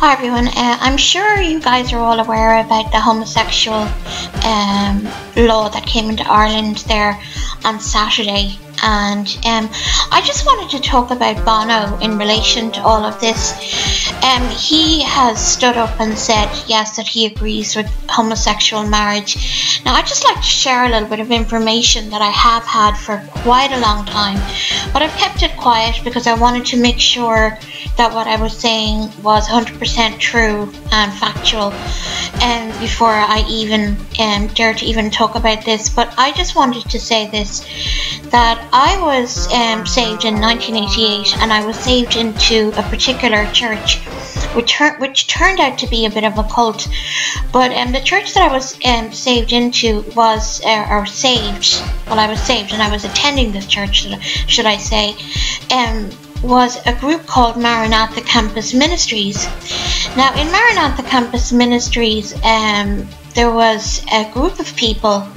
Hi everyone, I'm sure you guys are all aware about the homosexual law that came into Ireland there on Saturday, and I just wanted to talk about Bono in relation to all of this. He has stood up and said yes, that he agrees with homosexual marriage. Now I'd just like to share a little bit of information that I have had for quite a long time, but I've kept it quiet because I wanted to make sure that what I was saying was 100% true and factual before I even dare to even talk about this. But I just wanted to say this, that I was saved in 1988, and I was saved into a particular church which turned out to be a bit of a cult. But the church that I was saved into was I was saved and I was attending this church, should I say, was a group called Maranatha Campus Ministries. Now in Maranatha Campus Ministries there was a group of people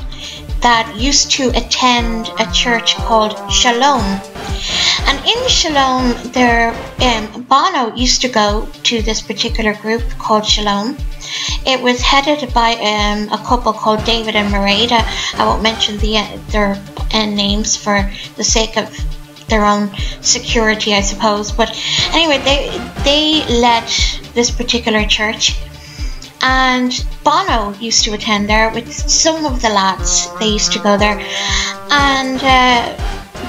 that used to attend a church called Shalom, and in Shalom there Bono used to go to this particular group called Shalom. It was headed by a couple called David and Mareda. I won't mention their names for the sake of their own security, I suppose, but anyway, they led this particular church, and Bono used to attend there with some of the lads. They used to go there, and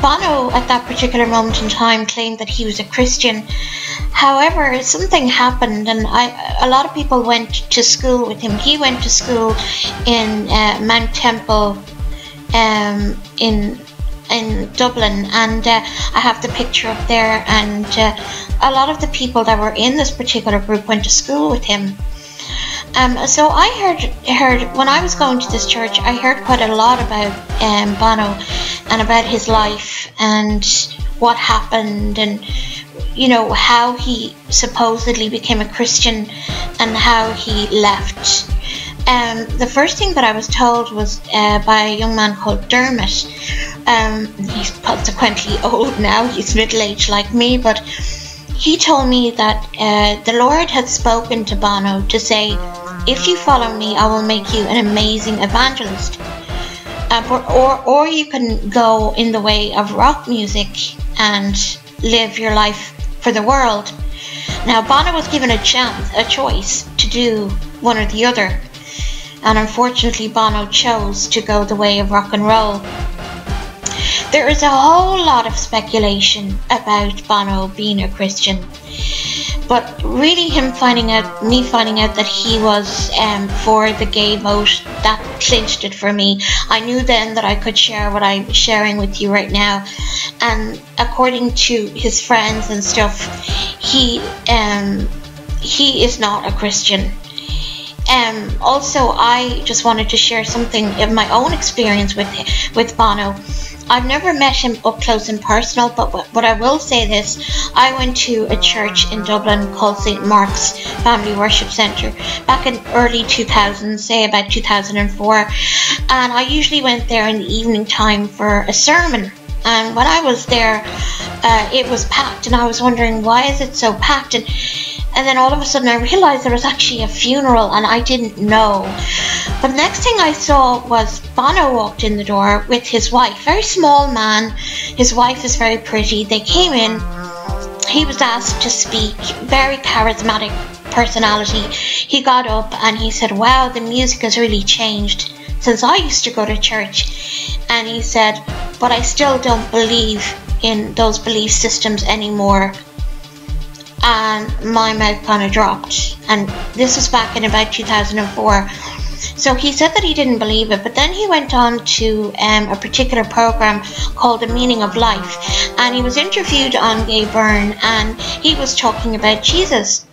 Bono at that particular moment in time claimed that he was a Christian. However, something happened, and a lot of people went to school with him. He went to school in Mount Temple in Dublin, and I have the picture up there, and a lot of the people that were in this particular group went to school with him. So I heard when I was going to this church, I heard quite a lot about Bono and about his life and what happened, and you know, how he supposedly became a Christian and how he left. The first thing that I was told was by a young man called Dermot. He's consequently old now, he's middle-aged like me, but he told me that the Lord had spoken to Bono to say, if you follow me, I will make you an amazing evangelist. Or you can go in the way of rock music and live your life for the world. Now Bono was given a choice to do one or the other, and unfortunately Bono chose to go the way of rock and roll. There is a whole lot of speculation about Bono being a Christian, but really me finding out that he was for the gay vote, that clinched it for me. I knew then that I could share what I'm sharing with you right now, and according to his friends and stuff, he is not a Christian. Also, I just wanted to share something of my own experience with Bono. I've never met him up close and personal, but I will say this. I went to a church in Dublin called St. Mark's Family Worship Centre back in early 2000s, say about 2004, and I usually went there in the evening time for a sermon. And when I was there, it was packed, and I was wondering, why is it so packed? And then all of a sudden I realized there was actually a funeral, and I didn't know. But the next thing I saw was Bono walked in the door with his wife. Very small man. His wife is very pretty. They came in. He was asked to speak. Very charismatic personality. He got up and he said, wow, the music has really changed since I used to go to church. And he said, but I still don't believe in those belief systems anymore. And my mouth kind of dropped, and this was back in about 2004. So he said that he didn't believe it, but then he went on to a particular program called The Meaning of Life, and he was interviewed on Gay Byrne, and he was talking about Jesus.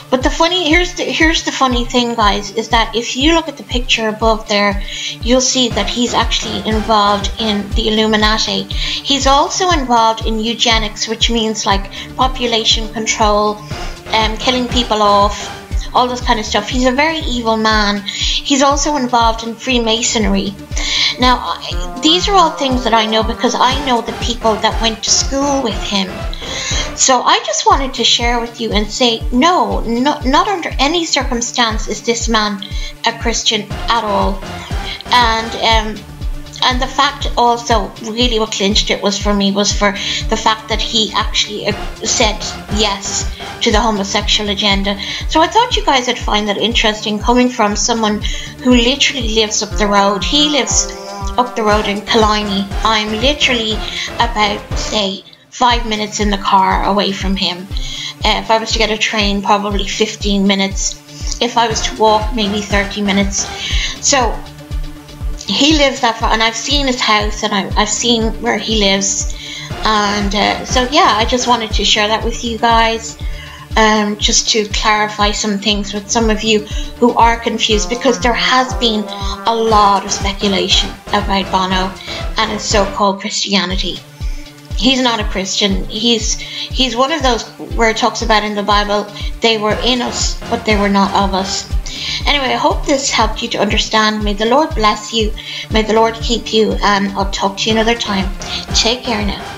But here's the funny thing, guys, is that if you look at the picture above there, you'll see that he's actually involved in the Illuminati. He's also involved in eugenics, which means like population control, killing people off, all this kind of stuff. He's a very evil man. He's also involved in Freemasonry. Now, these are all things that I know because I know the people that went to school with him. So I just wanted to share with you and say, no, not under any circumstance is this man a Christian at all. And the fact also, really what clinched it was for me, was for the fact that he actually said yes to the homosexual agenda. So I thought you guys would find that interesting, coming from someone who literally lives up the road. He lives up the road in Killiney. I'm literally about, say, 5 minutes in the car away from him. If I was to get a train, probably 15 minutes. If I was to walk, maybe 30 minutes. So he lives that far, and I've seen his house, and I've seen where he lives, and so yeah, I just wanted to share that with you guys, just to clarify some things with some of you who are confused, because there has been a lot of speculation about Bono and his so-called Christianity. He's not a Christian. He's one of those where it talks about in the Bible, they were in us, but they were not of us. Anyway, I hope this helped you to understand. May the Lord bless you. May the Lord keep you. And I'll talk to you another time. Take care now.